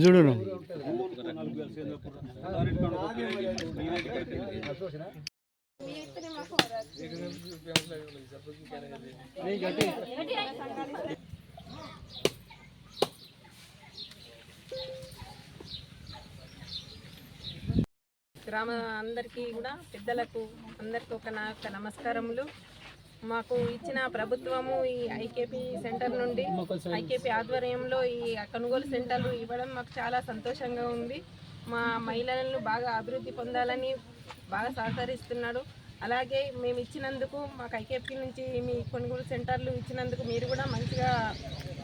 చూడు గ్రామ అందరికీ కూడా పెద్దలకు అందరికీ నా యొక్క నమస్కారములు. మాకు ఇచ్చిన ప్రభుత్వము ఈ ఐకేపీ సెంటర్ నుండి ఐకేపీ ఆధ్వర్యంలో ఈ కొనుగోలు సెంటర్లు ఇవ్వడం మాకు చాలా సంతోషంగా ఉంది. మా మహిళలను బాగా అభివృద్ధి పొందాలని బాగా సహకరిస్తున్నాడు. అలాగే మేము ఇచ్చినందుకు మాకు ఐకేపీ నుంచి మీ కొనుగోలు సెంటర్లు ఇచ్చినందుకు మీరు కూడా మంచిగా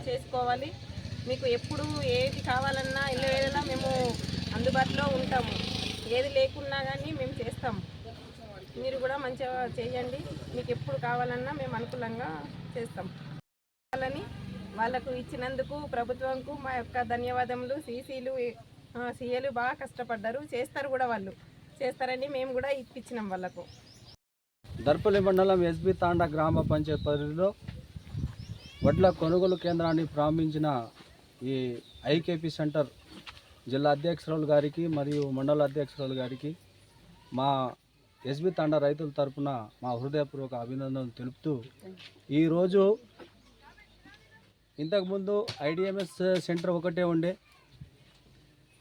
చేసుకోవాలి. మీకు ఎప్పుడు ఏది కావాలన్నా ఇళ్ళవేళలా మేము అందుబాటులో ఉంటాము. ఏది లేకున్నా కానీ మేము చేస్తాము. మీరు కూడా మంచిగా చేయండి. మీకు ఎప్పుడు కావాలన్నా మేము అనుకూలంగా చేస్తాం. వాళ్ళకు ఇచ్చినందుకు ప్రభుత్వంకు మా యొక్క ధన్యవాదములు. సీఏలు బాగా కష్టపడ్డారు, చేస్తారు కూడా, వాళ్ళు చేస్తారని మేము కూడా ఇప్పించినాం వాళ్ళకు. దర్పల్లి మండలం ఎస్బి తాండా గ్రామ పంచాయతీ పరిధిలో వడ్ల కొనుగోలు కేంద్రాన్ని ప్రారంభించిన ఈ ఐకేపీ సెంటర్ జిల్లా అధ్యక్షురాలు గారికి మరియు మండల అధ్యక్షురాలు గారికి మా ఎస్బి తాండా రైతుల తరఫున మా హృదయపూర్వక అభినందనలు తెలుపుతూ, ఈరోజు ఇంతకుముందు ఐడిఎంఎస్ సెంటర్ ఒకటే ఉండే,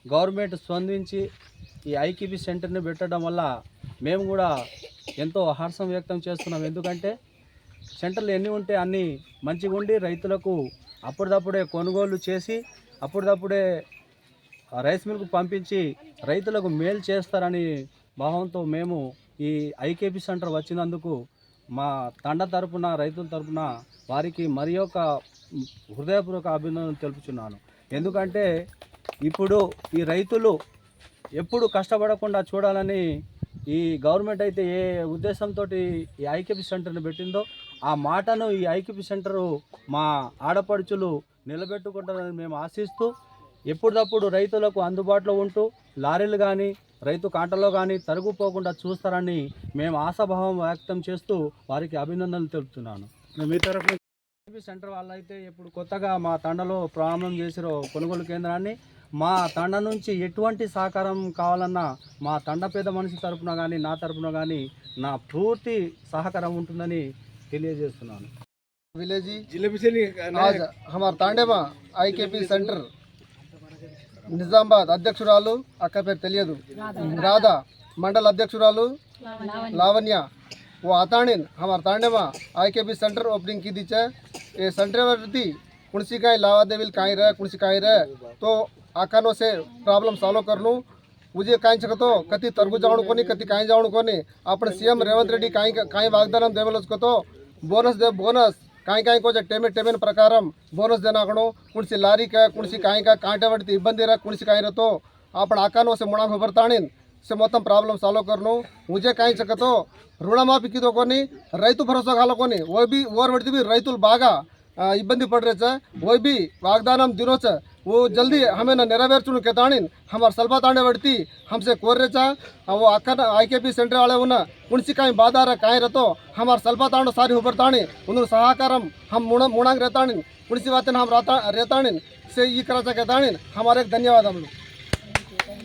గవర్నమెంట్ స్పందించి ఈ ఐకేపీ సెంటర్ని పెట్టడం వల్ల మేము కూడా ఎంతో హర్షం వ్యక్తం చేస్తున్నాం. ఎందుకంటే సెంటర్లు ఎన్ని ఉంటే అన్నీ మంచిగా ఉండి రైతులకు అప్పటిదప్పుడే కొనుగోలు చేసి అప్పటిదప్పుడే రైస్ మిల్కు పంపించి రైతులకు మేలు చేస్తారని భావంతో మేము ఈ ఐకేపీ సెంటర్ వచ్చినందుకు మా తండ తరపున రైతుల తరపున వారికి మరి ఒక హృదయపూర్వక అభినందనలు తెలుపుచున్నాను. ఎందుకంటే ఇప్పుడు ఈ రైతులు ఎప్పుడు కష్టపడకుండా చూడాలని ఈ గవర్నమెంట్ అయితే ఏ ఉద్దేశంతో ఈ ఐకేపీ సెంటర్ని పెట్టిందో ఆ మాటను ఈ ఐకేపీ సెంటరు మా ఆడపడుచులు నిలబెట్టుకుంటారని మేము ఆశిస్తూ, ఎప్పటికప్పుడు రైతులకు అందుబాటులో ఉంటూ లారీలు కానీ రైతు కాంటలో కానీ తరుగుపోకుండా చూస్తారని మేము ఆశాభావం వ్యక్తం చేస్తూ వారికి అభినందనలు తెలుపుతున్నాను. మీ తరఫున ఐకేపీ సెంటర్ వాళ్ళైతే ఇప్పుడు కొత్తగా మా తండలో ప్రారంభం చేసిన కొనుగోలు కేంద్రాన్ని మా తండ నుంచి ఎటువంటి సహకారం కావాలన్నా మా తండ పేద మనిషి తరఫున కానీ నా తరఫున కానీ నా పూర్తి సహకారం ఉంటుందని తెలియజేస్తున్నాను. विलेज आज हमारे तांडे में ఐకేపీ सेंटर నిజామాబాద్ అధ్యక్షురాలు అక్క పేరు తెలియదు రాధా, మండల అధ్యక్షురాలు लावण्या, वो आताणीन हमारे तांडे में IKP सेंटर ओपनिंग की दी है. ये सेंटर वरती कुणसी का लावादेवी काई रहे कुणसी काई रहे तो आकानो से प्रॉब्लम सॉल्व करनू मुझे काई छकतो कति तरगु जावण कोनी कति काई जावण कोनी आपण सीएम रेवंत रेड्डी काई वाग्दान देवलस को तो बोनस दे बोनस काई को टेमेन प्रकारम बोनस देना कुणसी लारी का कुणसी का कांटे वटी इब्बंदी रहा कुणसी काई रतो आपण आकानो से मुणा भरताणीन से మొత్తం ప్రాబ్లం సాల్వ్ करनो मुझे काई छकतो రుణమాఫీ की तो कोनी రైతు భరోసా కాల कोनी वो भी ओर वटी भी రైతులు బాగా इब्बंदी पड़ रहे वो भी वाग्दान दिनों वो जल्दी हमें न नेरवेर्चुन के ताणीन हमारे सल्फा तांडे वड़ती हमसे कोर रहे वो अक्का IKP सेंटर वाले उन कुणसी काई बाधा रहा काई रहतो हमारे सल्फा तांडो सारी उबर ताणी उन सहाकारम हम मुणांग रहताणीन कुणसी बातें हम रहताणीन से ये करा के ताणीन हमारे धन्यवाद हम लोग.